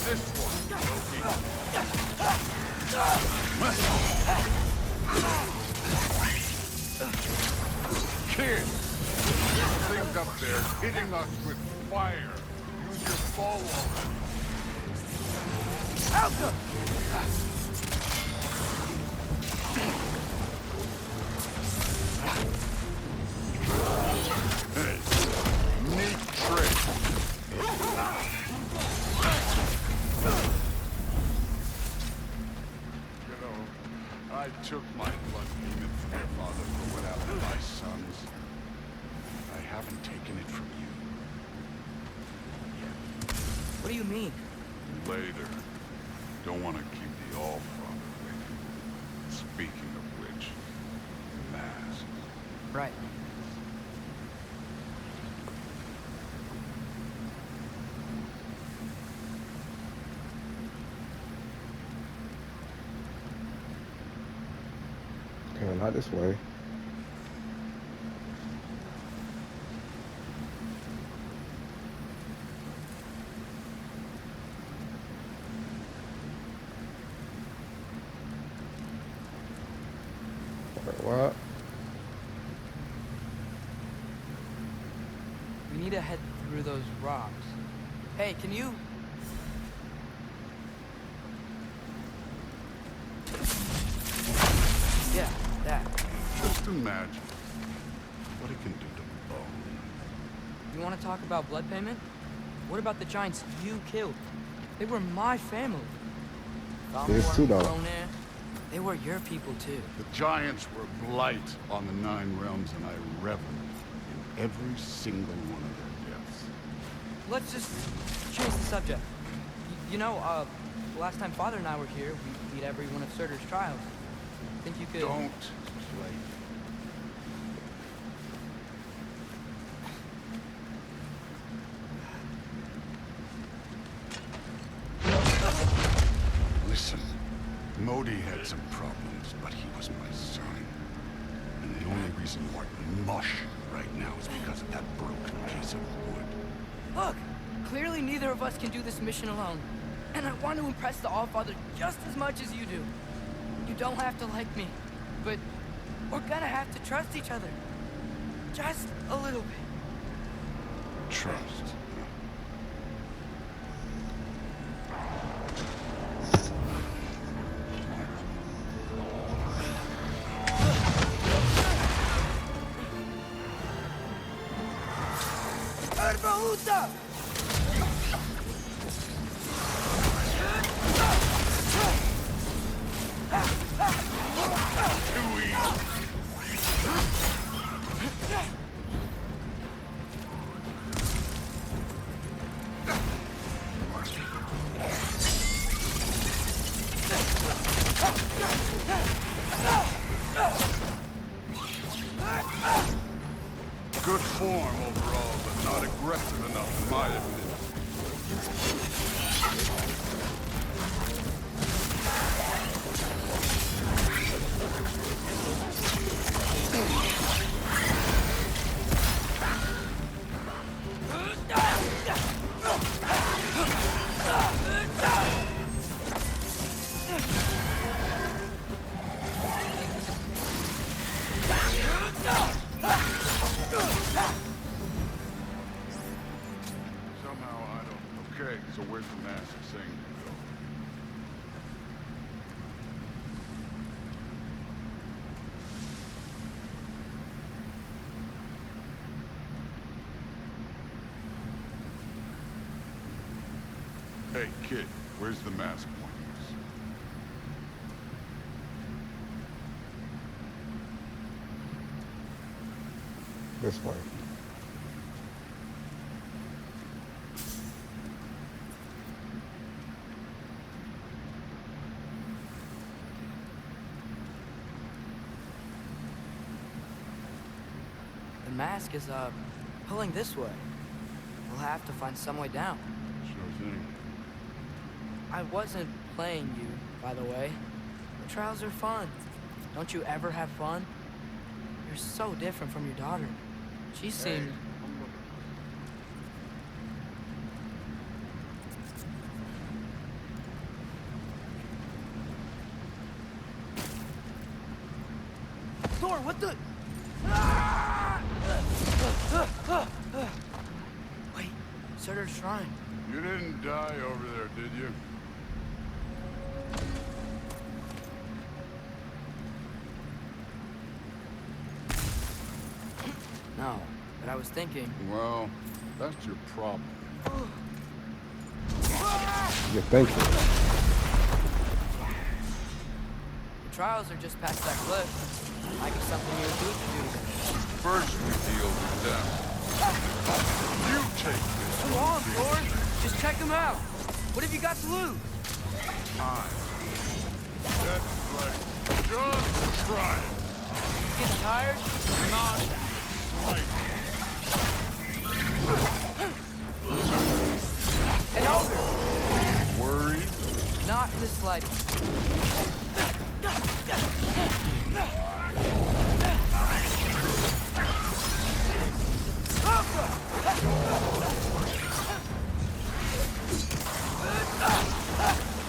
this one, Kid! Things up there hitting us with fire. Use your follow. Alka! Neat trick. You know, I took my blood demon from your father for what happened to my sons. I haven't taken it from you. What do you mean? Later. Don't want to keep the All-Father waiting. Speaking of which, mask. Right. Okay, not this way. What? We need to head through those rocks. Hey, can you... Yeah, that. Just imagine what it can do to bone. You want to talk about blood payment? What about the giants you killed? They were my family. There's two, though. Conan, they were your people, too. The giants were blight on the 9 realms, and I revel in every single one of their deaths. Let's just change the subject. You know, last time Father and I were here, we beat every one of Surtur's trials. Think you could... Don't play. Listen, Modi had some problems, but he was my son. And the only reason we're mush right now is because of that broken piece of wood. Look! Clearly neither of us can do this mission alone. And I want to impress the All-Father just as much as you do. You don't have to like me, but we're gonna have to trust each other. Just a little bit. Trust. Herbahuta! Good form overall, but not aggressive enough in my opinion. Somehow I don't... Okay, so where's the master saying to go? Hey, kid, where's the mask pointing us? This way. The mask is, pulling this way. We'll have to find some way down. Sure thing. I wasn't playing you, by the way. The trials are fun. Don't you ever have fun? You're so different from your daughter. She seemed... what the? Wait, Surtur's shrine. You didn't die over there, did you? No, but I was thinking. Well, that's your problem. You're thinking. The trials are just past that cliff. Might be something you do to do. First we deal with them. You take this. Come on, Thor. Just check them out. What have you got to lose? Time. That's right. Just try it. Getting tired? Not right. And over. Worried? Not the slightest.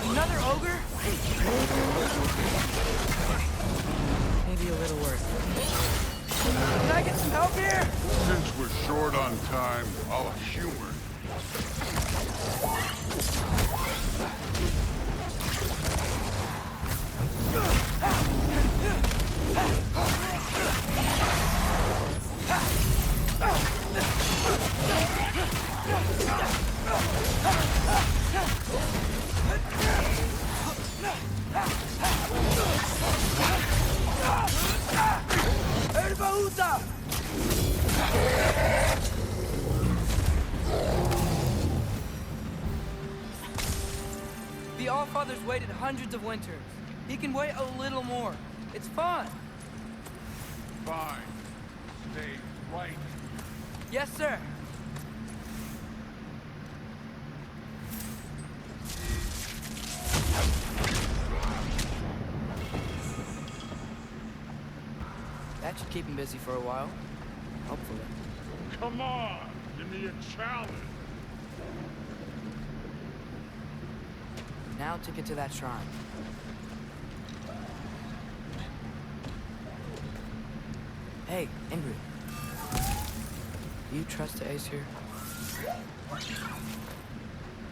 Another ogre? Maybe a little worse. Can I get some help here? Since we're short on time, I'll humor. The Allfather's waited hundreds of winters. He can wait a little more. It's fun. Fine. Stay right. Yes, sir. That should keep him busy for a while. Hopefully. Come on, give me a challenge. Now to get to that shrine. Hey, Ingrid. Do you trust the Ace here?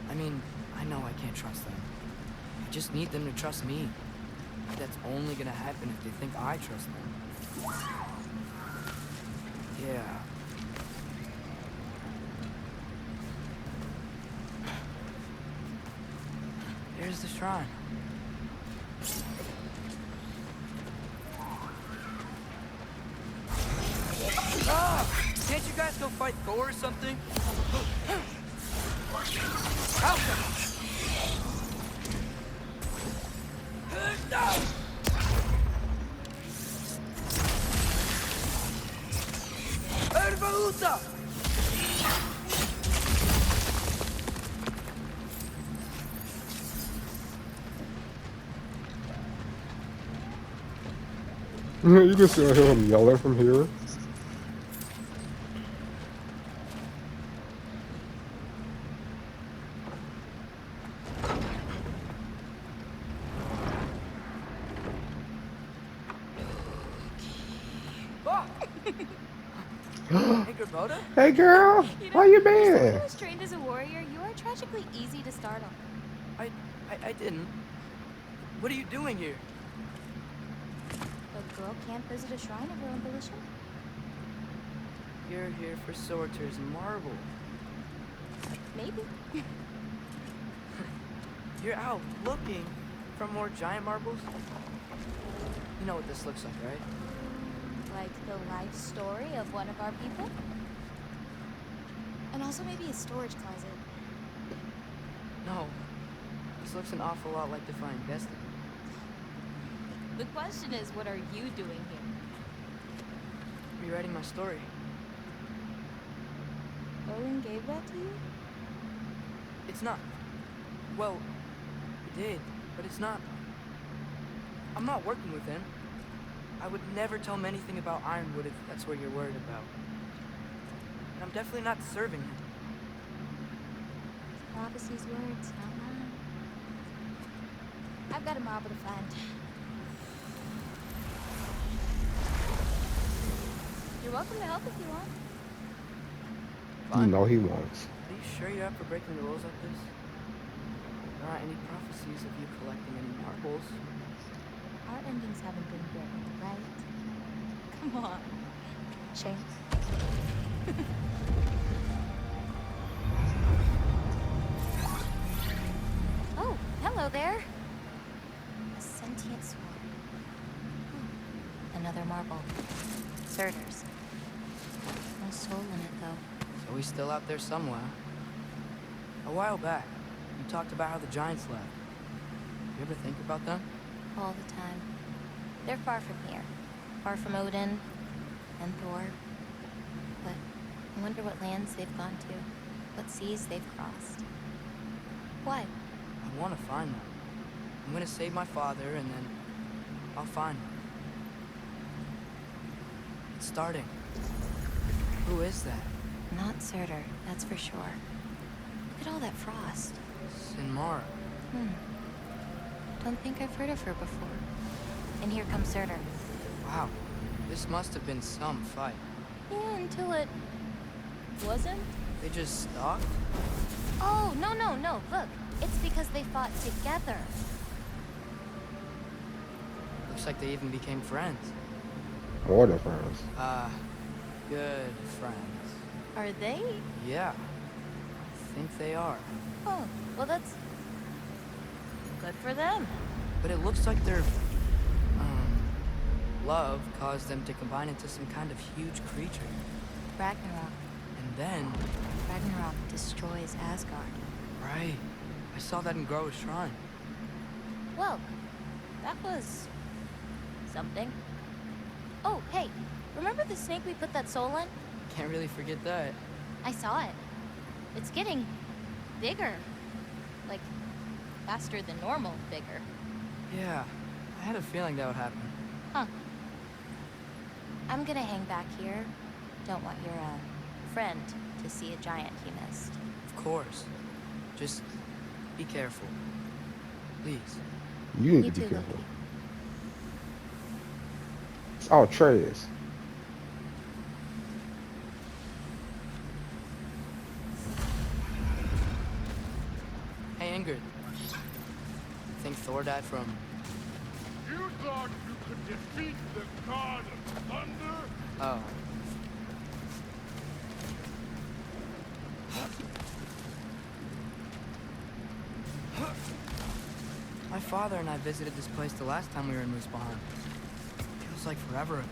I mean, I know I can't trust them. I just need them to trust me. That's only gonna happen if they think I trust them. Yeah. Here's the shrine. Ah! Can't you guys go fight Thor or something? Ervaúta! You can still hear him yelling from here. Hey, Gerboda? Hey girl, how you For someone been? who was trained as a warrior, you are tragically easy to start on. I didn't. What are you doing here? A girl can't visit a shrine of her own volition? You're here for Sorter's marble. Maybe. You're out looking for more giant marbles? You know what this looks like, right? Like the life story of one of our people? And also maybe a storage closet. No. This looks an awful lot like Defying Destiny. The question is, what are you doing here? Rewriting my story. Owen gave that to you? It's not. Well, he did, but it's not. I'm not working with him. I would never tell him anything about Ironwood if that's what you're worried about. And I'm definitely not serving him. Prophecy's words, not mine. I've got a marble to find. You're welcome to help if you want. You Fine. know he wants. Are you sure you're up for breaking the rules like this? There aren't any prophecies of you collecting any marbles. Our endings haven't been good, right? Come on. Chance. Oh, hello there. A sentient swarm. Another marble. Surters. No soul in it, though. So he's still out there somewhere. A while back, you talked about how the giants left. You ever think about them? All the time. They're far from here. Far from Odin and Thor. But I wonder what lands they've gone to. What seas they've crossed. What? I want to find them. I'm gonna save my father, and then I'll find them. It's starting. Who is that? Not Surtur, that's for sure. Look at all that frost. Sinmara. Don't think I've heard of her before. And here comes Surtur. Wow. This must have been some fight. Yeah, until it... wasn't? They just stalked? Oh, no. Look, it's because they fought together. Looks like they even became friends. More than friends. Good friends. Are they? Yeah. I think they are. Oh, well that's... good for them. But it looks like their, love caused them to combine into some kind of huge creature. Ragnarok. And then... Ragnarok destroys Asgard. Right. I saw that in Groa's shrine. Well, that was... something. Oh, hey, remember the snake we put that soul in? Can't really forget that. I saw it. It's getting bigger. Like, faster than normal bigger. Yeah. I had a feeling that would happen. Huh. I'm gonna hang back here. Don't want your, friend to see a giant he missed. Of course. Just be careful. Please. You need You to be too, careful. Loki. Oh, Atreus. Hey, Ingrid. Think Thor died from... You thought you could defeat the god of thunder? Oh. My father and I visited this place the last time we were in Muspelheim. Feels like forever ago.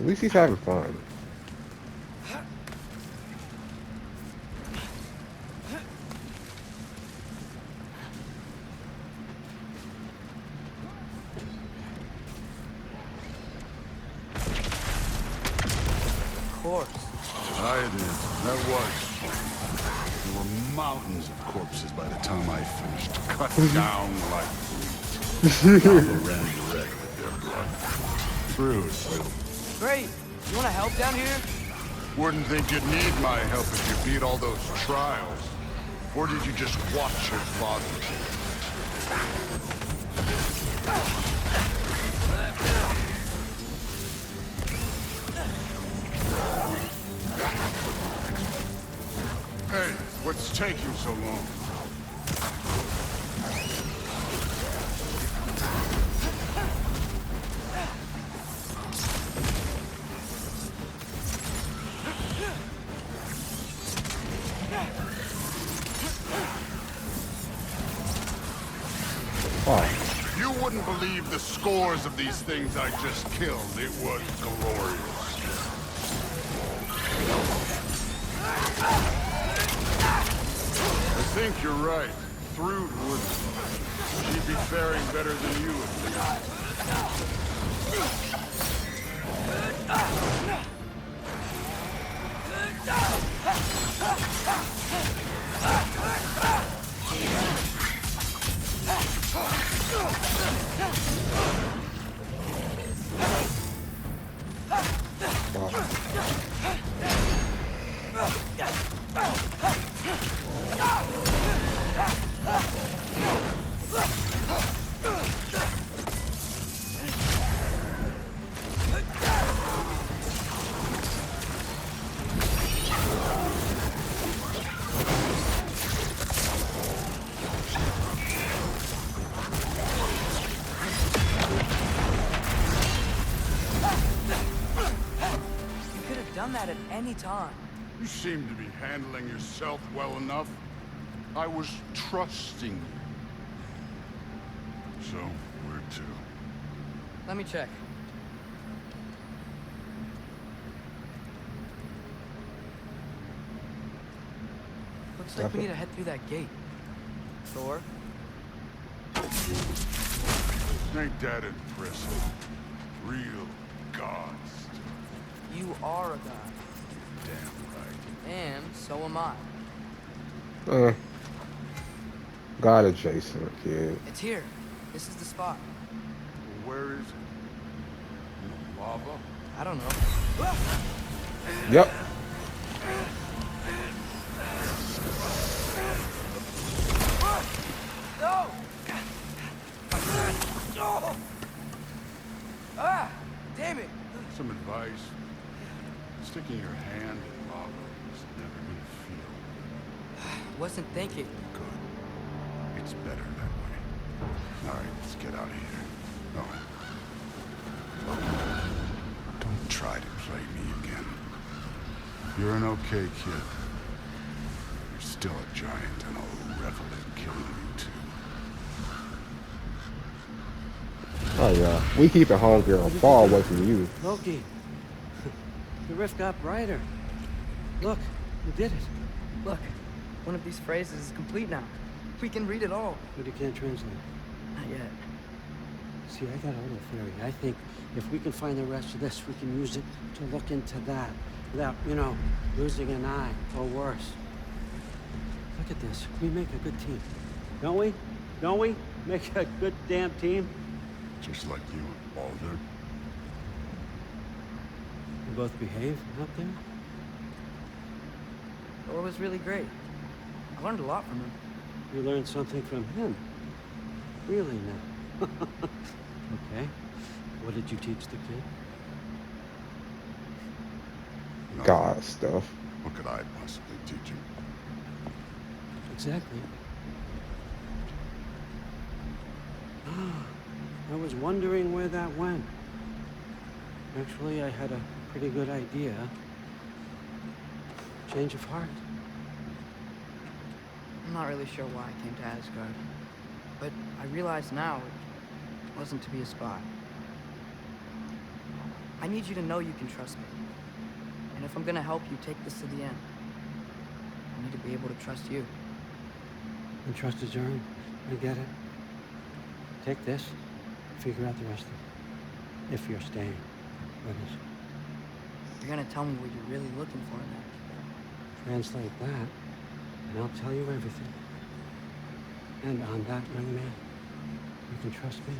At least he's having fun. Of course. I did. That was. There were mountains of corpses by the time I finished. Cut down like weeds. Now they ran red with their blood. Truth. Great! You wanna help down here? Wouldn't think you'd need my help if you beat all those trials. Or did you just watch your father? Hey, what's taking so long? Oh, You wouldn't believe the scores of these things I just killed. It was glorious. I think you're right. Thrud would... She'd be faring better than you would be. wow. done that at any time. You seem to be handling yourself well enough. I was trusting you. So, where to? Let me check. Looks like we need to head through that gate. Thor? Ain't that impressive? Real god stuff. You are a god. Damn right. And so am I. God adjacent, kid. It's here. This is the spot. Where is it? In the lava? I don't know. Yep. No! No! Ah! Damn it! Some advice. Sticking your hand in lava is never gonna feel Wasn't thinking. good. It's better that way. Alright, let's get out of here. No. Don't try to play me again. You're an okay kid. You're still a giant, and I'll revel in killing you too. Oh yeah. We keep it home, girl, far away from you. Loki, the rift got brighter. Look, you did it. Look, one of these phrases is complete now. We can read it all. But you can't translate. Not yet. See, I got a little theory. I think if we can find the rest of this, we can use it to look into that without, losing an eye or worse. Look at this. We make a good team. Don't we? Don't we? Make a good damn team? Just like you and Baldur. We both behave out there? Thor was really great. I learned a lot from him. You learned something from him. Really now. Okay. What did you teach the kid? Nothing. God stuff. What could I possibly teach him? Exactly. I was wondering where that went. Actually, I had a pretty good idea. Change of heart. I'm not really sure why I came to Asgard. But I realize now it wasn't to be a spy. I need you to know you can trust me. And if I'm gonna help you take this to the end, I need to be able to trust you. And trust is earned. I get it. Take this. Figure out the rest of it. If you're staying with us. You're gonna tell me what you're really looking for in there. Translate that, and I'll tell you everything. And on that, young man, you can trust me.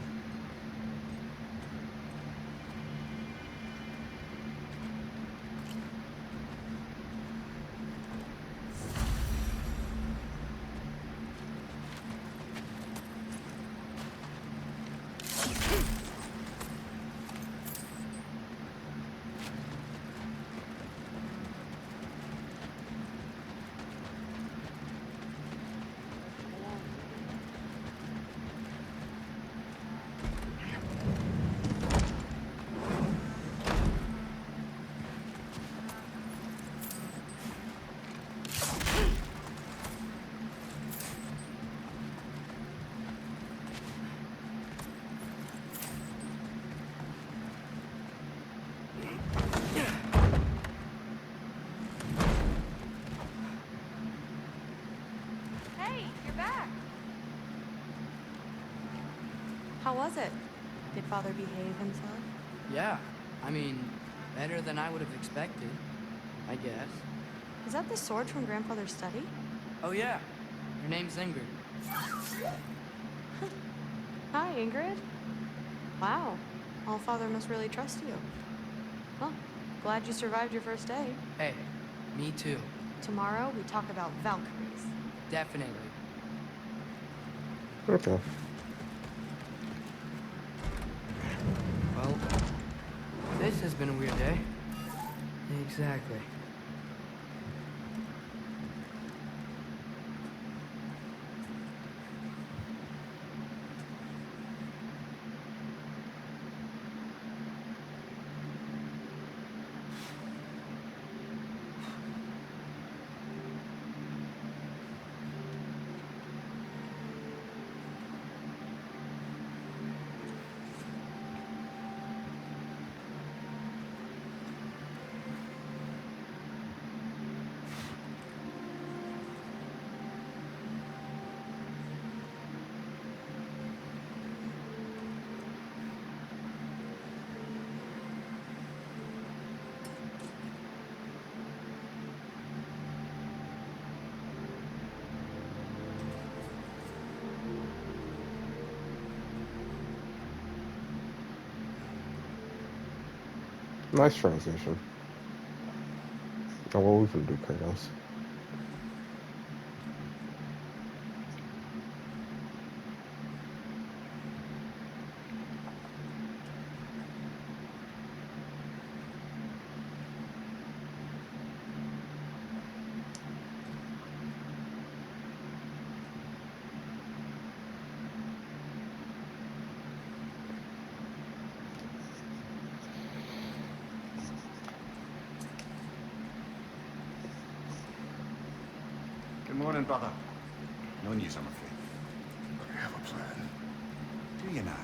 Hey, you're back. How was it? Did Father behave himself? Yeah, I mean, better than I would have expected, I guess. Is that the sword from Grandfather's study? Oh yeah, your name's Ingrid. Hi, Ingrid. Wow, All-Father must really trust you. Well, glad you survived your first day. Hey, me too. Tomorrow, we talk about Valkyries. Definitely. Okay. Well, this has been a weird day. Exactly. Nice transition. Oh, what we can do, Kratos? Good morning, brother. No news, I'm afraid. But I have a plan. Do you now?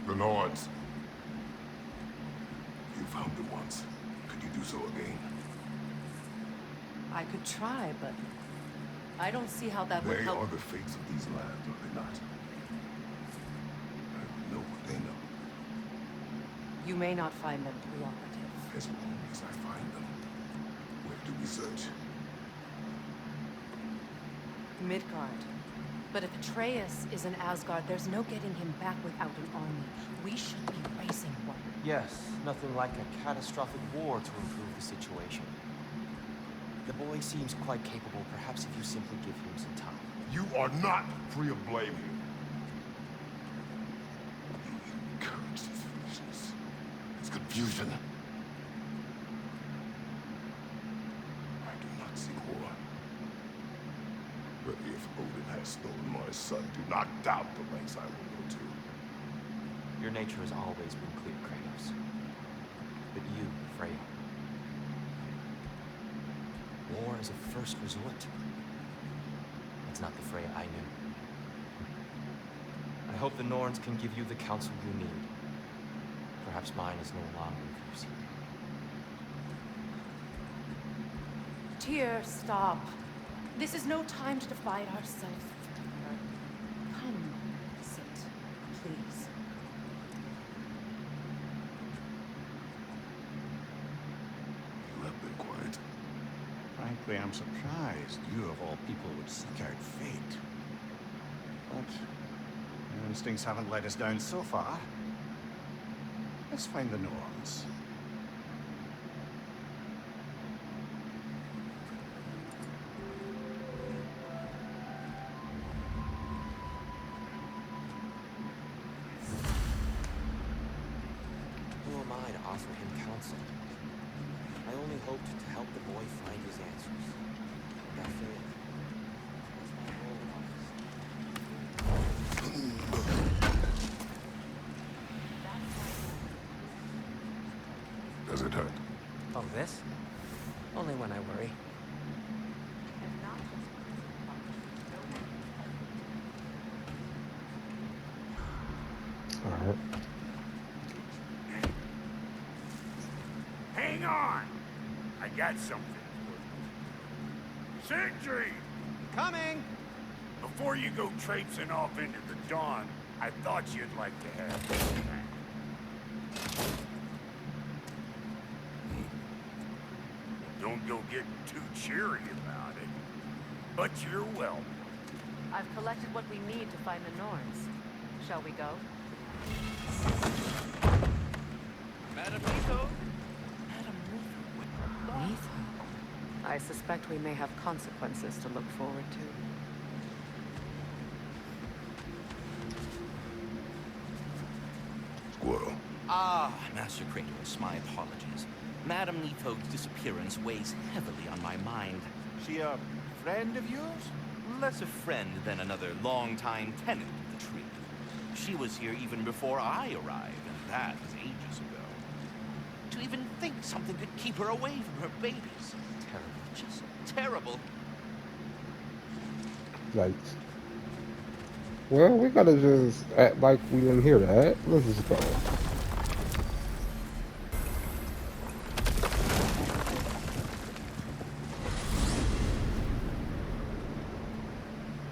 The Nords. You found it once. Could you do so again? I could try, but I don't see how that would They help. are the fates of these lands, are they not? I know what they know. You may not find them cooperative. As long as I find them, where do we search? Midgard. But if Atreus is in Asgard, there's no getting him back without an army. We should be raising one. Yes, nothing like a catastrophic war to improve the situation. The boy seems quite capable. Perhaps if you simply give him some time. You are not free of blame here. You encourage this foolishness. It's confusion. I do not see war. But if Odin has stolen my son, do not doubt the lengths I will go to. Your nature has always been clear, Kratos. But you, Freya. War is a first resort. It's not the Freya I knew. I hope the Norns can give you the counsel you need. Perhaps mine is no longer of use. Tyr, stop. This is no time to divide ourselves. Come, sit, please. You have been quiet. Frankly, I'm surprised you of all people would seek out fate. But your instincts haven't let us down so far. Let's find the Norns. Who am I to offer him counsel? I only hoped to help the boy find his answers. But I failed. That's my role in all this. Does it hurt? Oh, this? Only when I worry. All right. Hang on! I got something. Sentry! Coming! Before you go traipsing off into the dawn, I thought you'd like to have this back. Don't go getting too cheery about it. But you're welcome. I've collected what we need to find the Norns. Shall we go? Madam Nico? Madam Neither. I suspect we may have consequences to look forward to. Squirrel. Ah, Master Kratos, my apologies. Madame Nipho's disappearance weighs heavily on my mind. She a friend of yours? Less a friend than another long-time tenant of the tree. She was here even before I arrived, and that was ages ago. To even think something could keep her away from her babies. Terrible, just terrible. Yikes. Well, we gotta just act like we didn't hear that. Let's just go.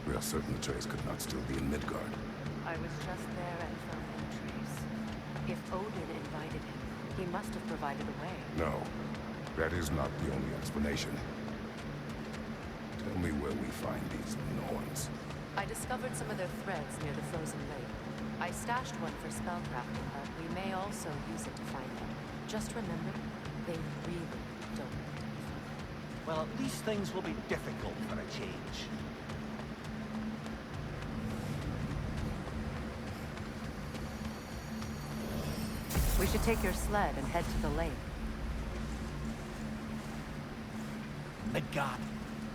We are certain the trace could not still be in Midgard. I was just there and found no trace. If Odin invited him, he must have provided a way. No, that is not the only explanation. Tell me where we find these Norns. I discovered some of their threads near the frozen lake. I stashed one for spellcrafting, but we may also use it to find them. Just remember, they really don't. Well, at least things will be difficult for a change. We should take your sled and head to the lake. Midgard.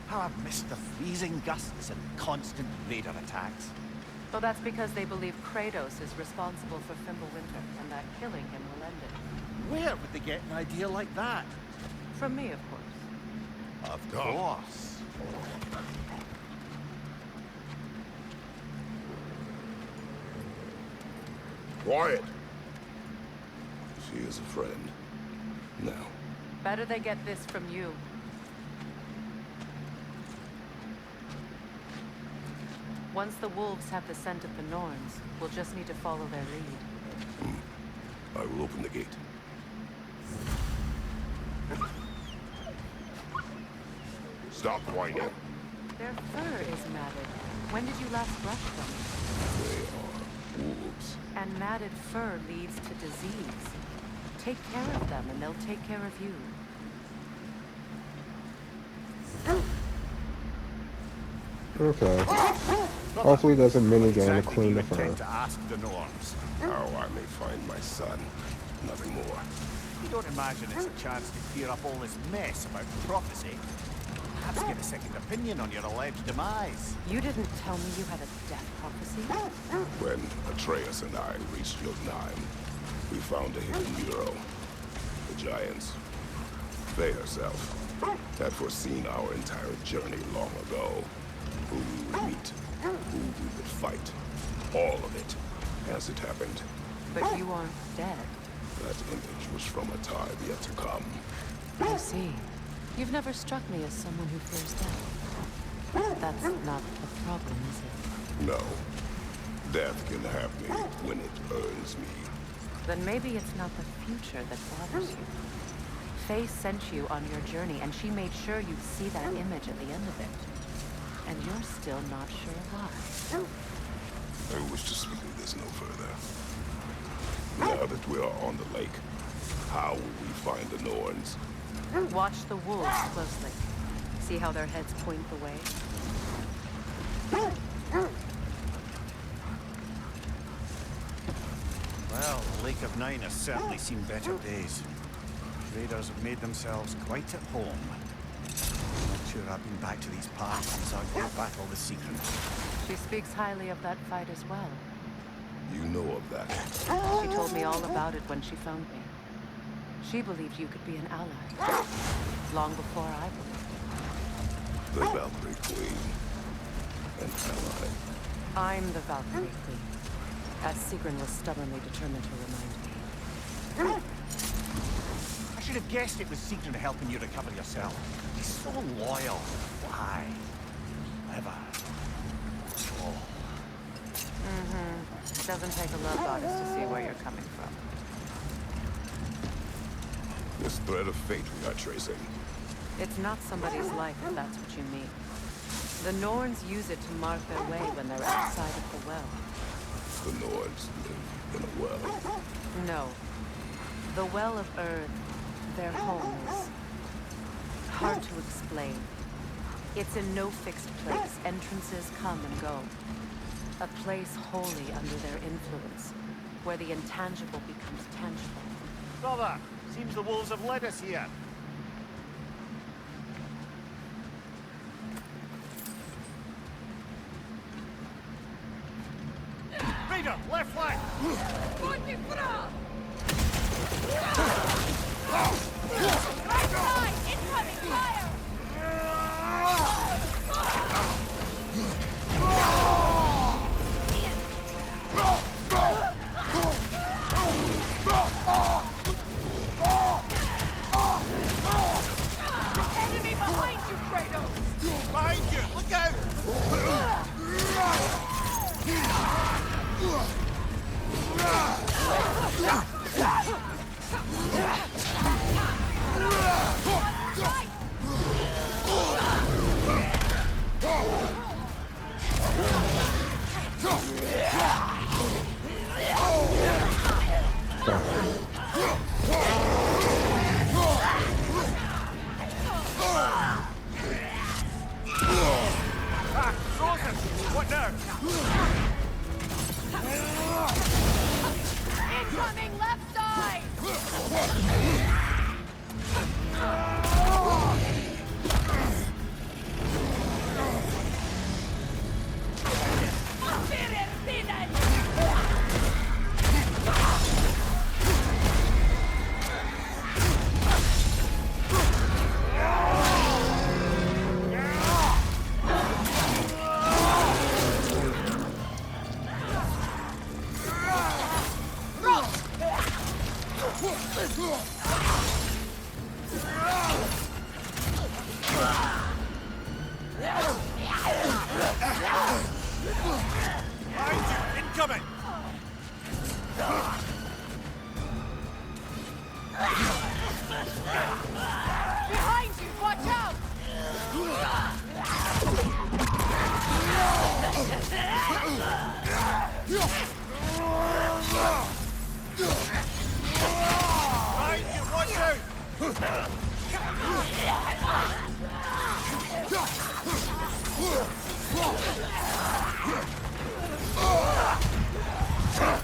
How I've missed the freezing gusts and constant raider attacks. Well, that's because they believe Kratos is responsible for Fimbulwinter, and that killing him will end it. Where would they get an idea like that? From me, of course. Of course. Quiet. She is a friend. Now. Better they get this from you. Once the wolves have the scent of the Norns, we'll just need to follow their lead. I will open the gate. Stop whining. Their fur is matted. When did you last brush them? They are wolves. And matted fur leads to disease. Take care of them, and they'll take care of you. Okay. Hopefully there's a minigame to clean the fur. To ask the Norns. How I may find my son. Nothing more. You don't imagine it's a chance to clear up all this mess about prophecy? Perhaps get a second opinion on your alleged demise. You didn't tell me you had a death prophecy? When Atreus and I reached Jotunheim, we found a hidden mural. The giants, they herself, had foreseen our entire journey long ago. Who we would meet, who we would fight. All of it, as it happened. But you aren't dead. That image was from a time yet to come. I see. You've never struck me as someone who fears death. That's not the problem, is it? No. Death can have me when it earns me. Then maybe it's not the future that bothers you. Faye sent you on your journey, and she made sure you'd see that image at the end of it. And you're still not sure why. I wish to speak of this no further. Now that we are on the lake, how will we find the Norns? Watch the wolves closely. See how their heads point the way? Well, the Lake of Nine has certainly seen better days. Raiders have made themselves quite at home. I'm not sure I've been back to these parts since I gave battle the secret. She speaks highly of that fight as well. You know of that. She told me all about it when she found me. She believed you could be an ally. Long before I believed. The Valkyrie Queen. An ally. I'm the Valkyrie Queen, as Sigrun was stubbornly determined to remind me. I should have guessed it was Sigrun helping you recover yourself. He's so loyal. Why? Ever. Oh. Doesn't take a love goddess to see where you're coming from. This thread of fate we are tracing. It's not somebody's life, if that's what you mean. The Norns use it to mark their way when they're outside of the well. The Nords live in a well. No. The Well of Earth, their home, is hard to explain. It's in no fixed place. Entrances come and go. A place wholly under their influence, where the intangible becomes tangible. Brother, seems the wolves have led us here. Raider, left flank! Right side! Incoming fire! Enemy behind you, Kratos! Behind you! Look out!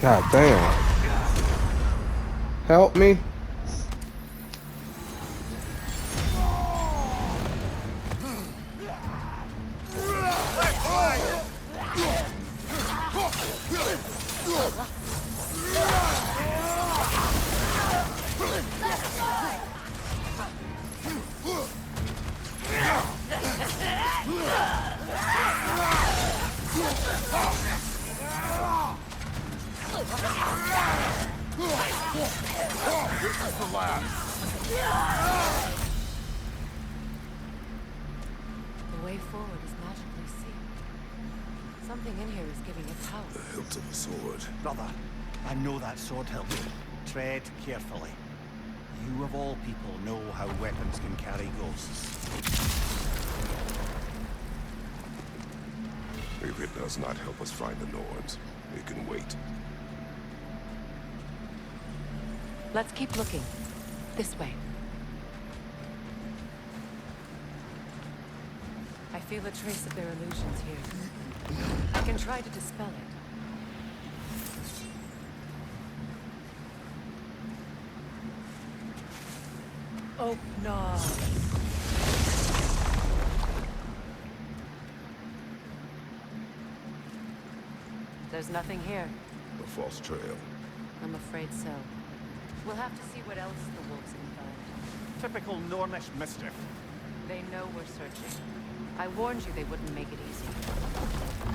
God damn. Help me. The way forward is magically sealed. Something in here is giving it power. The hilt of a sword. Brother, I know that sword hilt. Tread carefully. You of all people know how weapons can carry ghosts. If it does not help us find the Norns, it can wait. Let's keep looking. This way. I feel a trace of their illusions here. I can try to dispel it. Oh, no. There's nothing here. A false trail. I'm afraid so. We'll have to see what else the wolves can find. Typical Nornish mischief. They know we're searching. I warned you they wouldn't make it easy.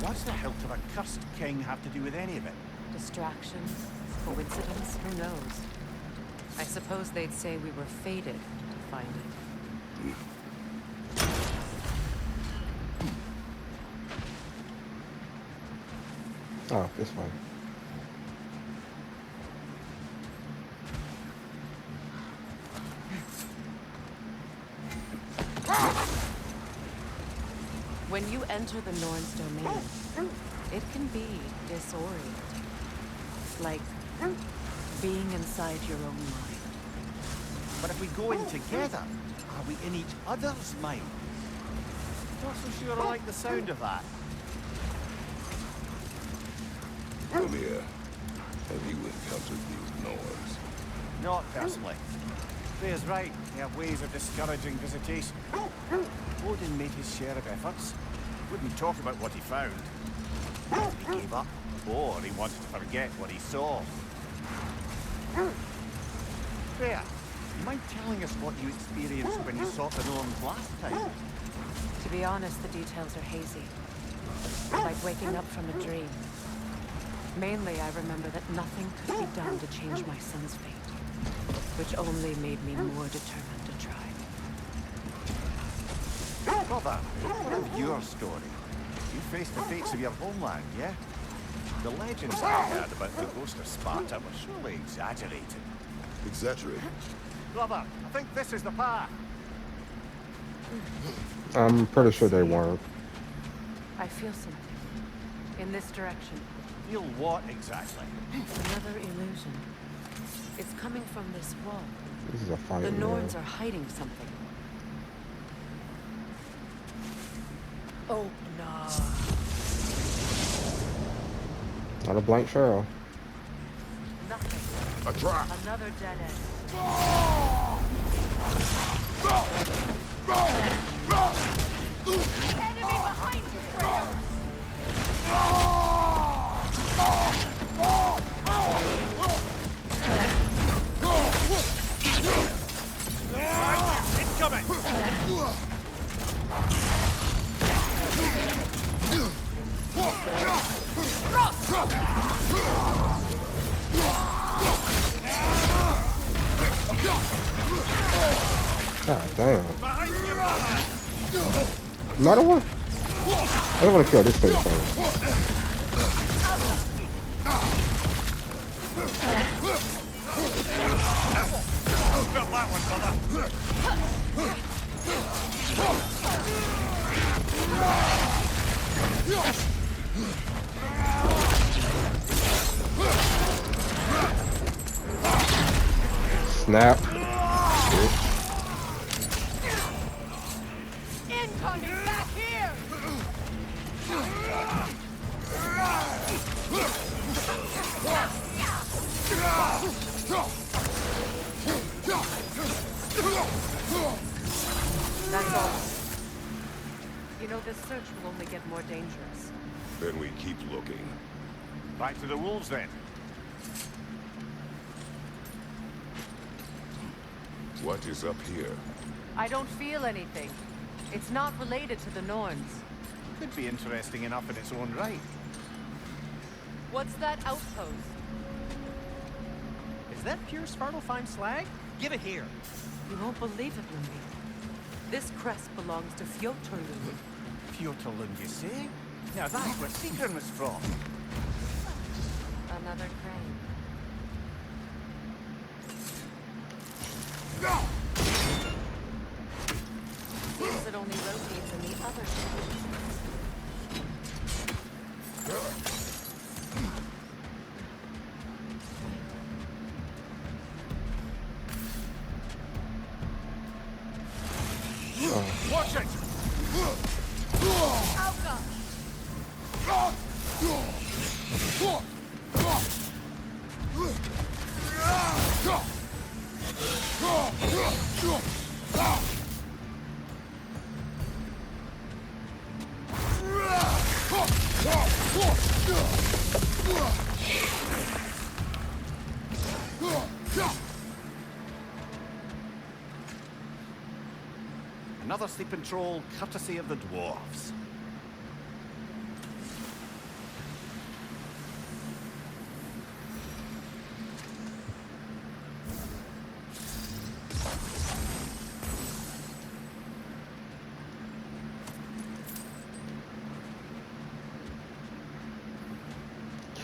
What's the hilt of a cursed king have to do with any of it? Distractions? Coincidence? Who knows? I suppose they'd say we were fated to find it. Oh, this way. When you enter the Norn's domain, it can be disorienting. Like being inside your own mind. But if we go in together, are we in each other's mind? Not so sure I like the sound of that. Come here. Have you encountered these Norns? Not personally. Freya's right. They have ways of discouraging visitation. Odin made his share of efforts. Wouldn't talk about what he found. He gave up, or he wanted to forget what he saw. Freya, you mind telling us what you experienced when you sought the Norns last time? To be honest, the details are hazy. Like waking up from a dream. Mainly, I remember that nothing could be done to change my son's fate, which only made me more determined to try. Brother, what of your story? You faced the fates of your homeland, yeah? The legends I heard about the ghost of Sparta were surely exaggerated. Exaggerated? Brother, I think this is the path. I'm pretty sure they weren't. I feel something. In this direction. Feel what exactly? Another illusion. It's coming from this wall. This is a fight. The Man. Norns are hiding something. Oh, no. Not a blank trail. Nothing. A trap! Another dead end. Enemy behind you, Kratos! Incoming! God damn. Another one? I don't want to kill this thing first. Got that one, brother. Snap. Bitch. That's all. You know, this search will only get more dangerous. Then we keep looking. Back to the wolves, then. What is up here? I don't feel anything. It's not related to the Norns. Could be interesting enough in its own right. What's that outpost? Is that pure Svartalfheim slag? Give it here. You won't believe it, Lundi. This crest belongs to Fjotorlund. Fjotorlund, you say? Now that's where Sigrun was from. Another crane. Seems it only rotates in the other direction. Watch it! Another sleeping troll, courtesy of the dwarves.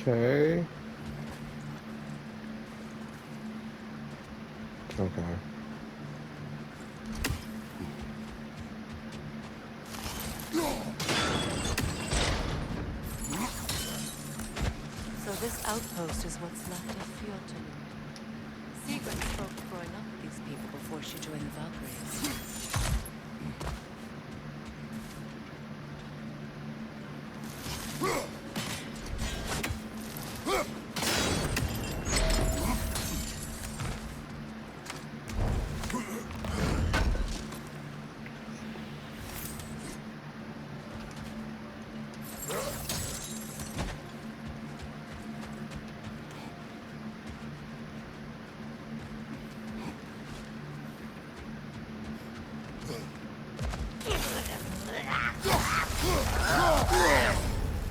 Okay. Okay. So this outpost is what's left of Fjotorlund. Sigrun spoke of growing up with these people before she joined the Valkyries.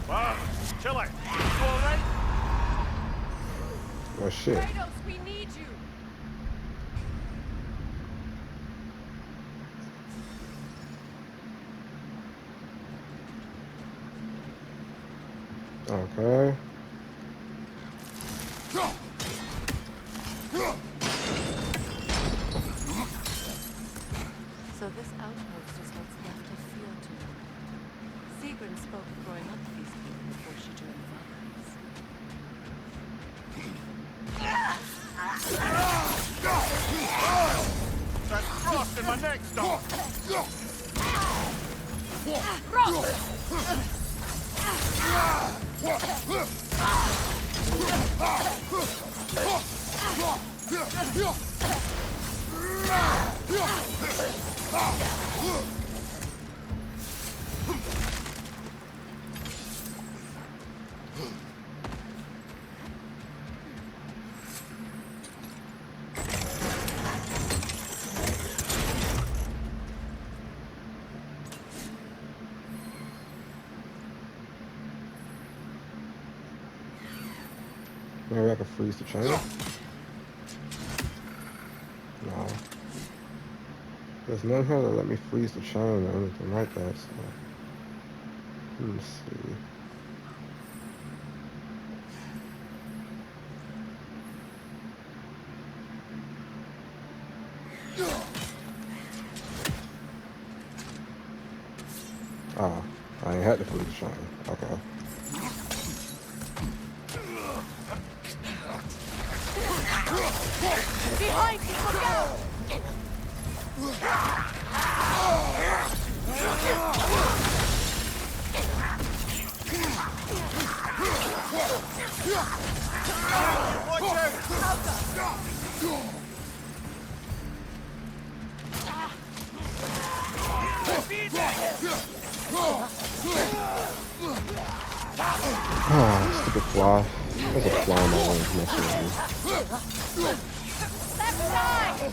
Wow, chill out. You all right? Oh shit. Kratos, we need you. Okay. So this outpost is what's left of Fjotorlund. Sigrun spoke of growing up with these people before she joined the Valkyries. That frost in my neck, stop! Maybe I can freeze the chain. No. There's none here that let me freeze the chain or anything like that, so. Let me see. Oh, I ain't had to freeze the chain. Okay. Behind you, look out! Watch out! Ah, stupid fly. There's a fly in my way messing with me. Left side!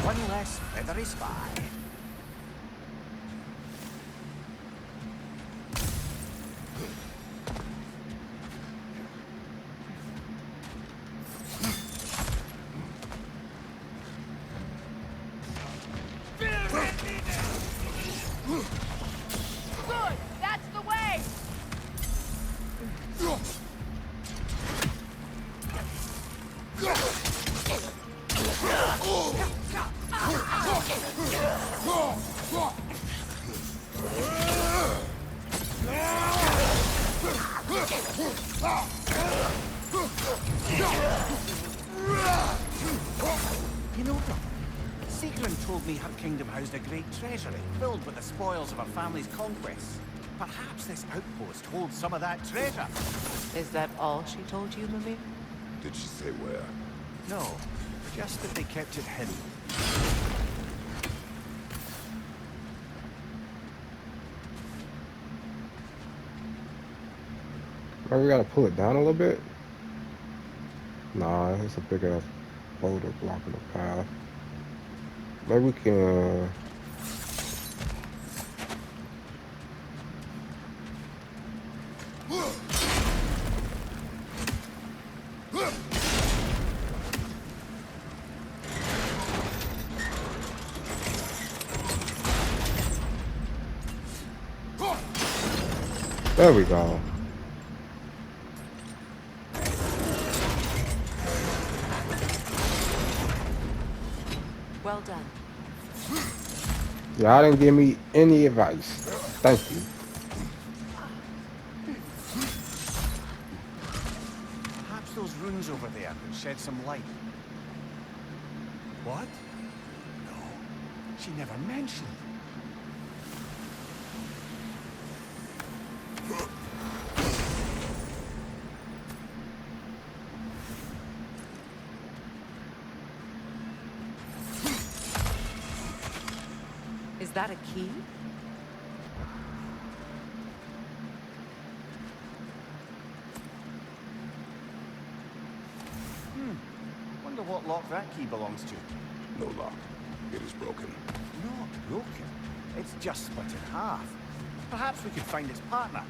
One less feathery spy. Good! That's the way! You know, brother, Sigrun told me her kingdom housed a great treasury filled with the spoils of her family's conquests. Perhaps this outpost holds some of that treasure. Is that all she told you, Mimir? Did she say where? No, just that they kept it hidden. Maybe we gotta pull it down a little bit. Nah, it's a big ass boulder blocking the path. Maybe we can. There we go. Well done. Y'all didn't give me any advice. Thank you. Perhaps those runes over there could shed some light. What? No, she never mentioned. Is that a key? Wonder what lock that key belongs to. No lock. It is broken. Not broken. It's just split in half. Perhaps we could find its partner.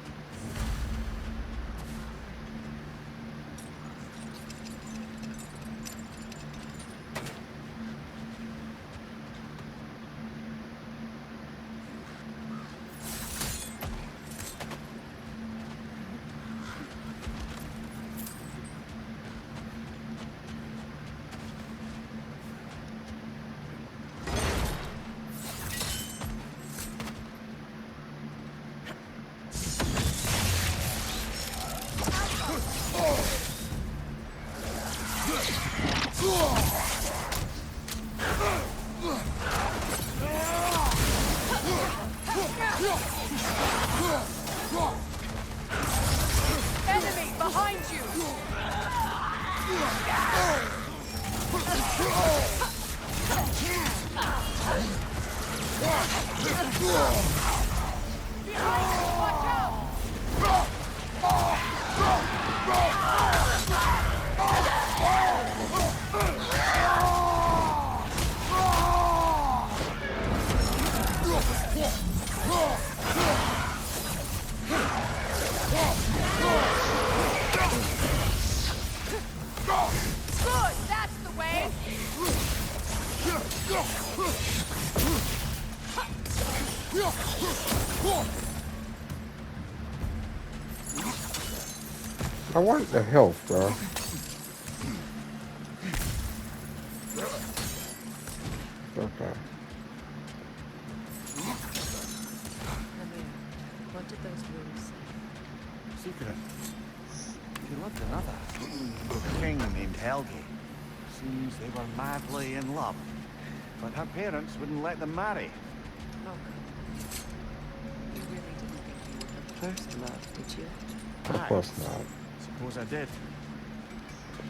Enemy behind you! Behind you! Watch out! Good! That's the way! I want the health, bro. Okay. Mimir, what did those runes say? Secret. She loved another. A king named Helgi. Seems they were madly in love. But her parents wouldn't let them marry. Look, you really didn't think you were her first love, did you? Of course not. Suppose I did.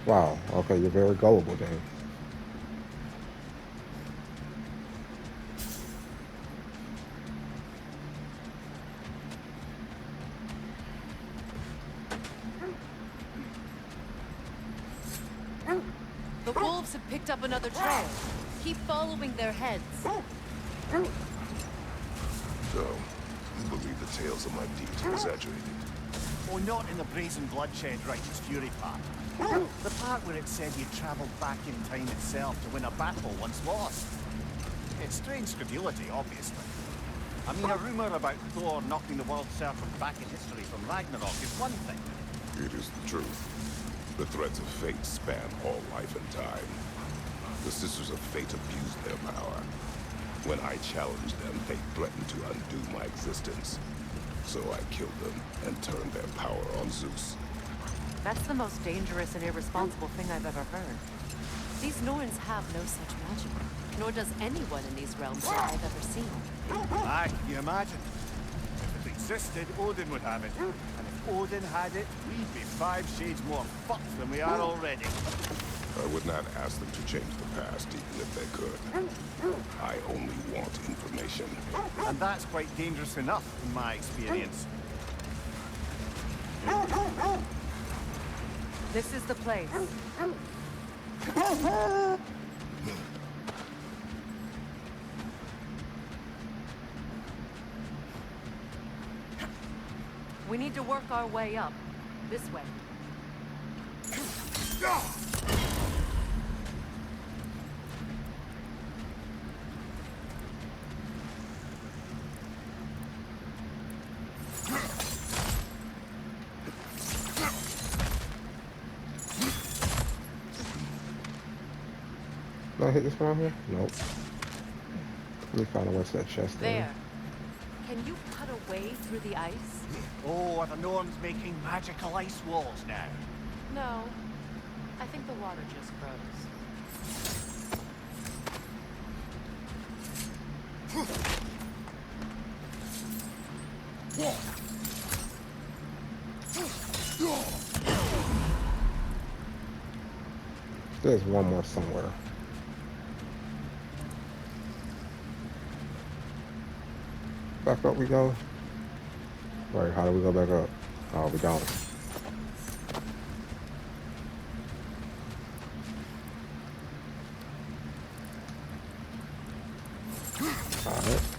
Wow. Okay, you're very gullible, then. The wolves have picked up another trail. Keep following their heads. So, you believe the tales of my deeds are exaggerated? Oh, not in the brazen bloodshed righteous fury part. The part where it said you travelled back in time itself to win a battle once lost. It's strange credulity, obviously. I mean, a rumour about Thor knocking the world serpent back in history from Ragnarok is one thing. It is the truth. The threads of fate span all life and time. The Sisters of Fate abused their power. When I challenged them, they threatened to undo my existence. So I killed them and turned their power on Zeus. That's the most dangerous and irresponsible thing I've ever heard. These Norns have no such magic, nor does anyone in these realms that I've ever seen. Aye, can you imagine? If it existed, Odin would have it. And if Odin had it, we'd be 5 shades more fucked than we are already. I would not ask them to change the past, even if they could. I only want information. And that's quite dangerous enough, in my experience. This is the place. We need to work our way up. This way. Did I hit this one out here? Nope. Let me find out what's that chest There. Can you cut a way through the ice? Oh, are the Norns making magical ice walls now? No. I think the water just froze. There's one more somewhere. Back up we go. Wait, how do we go back up? Oh, we don't. Alright.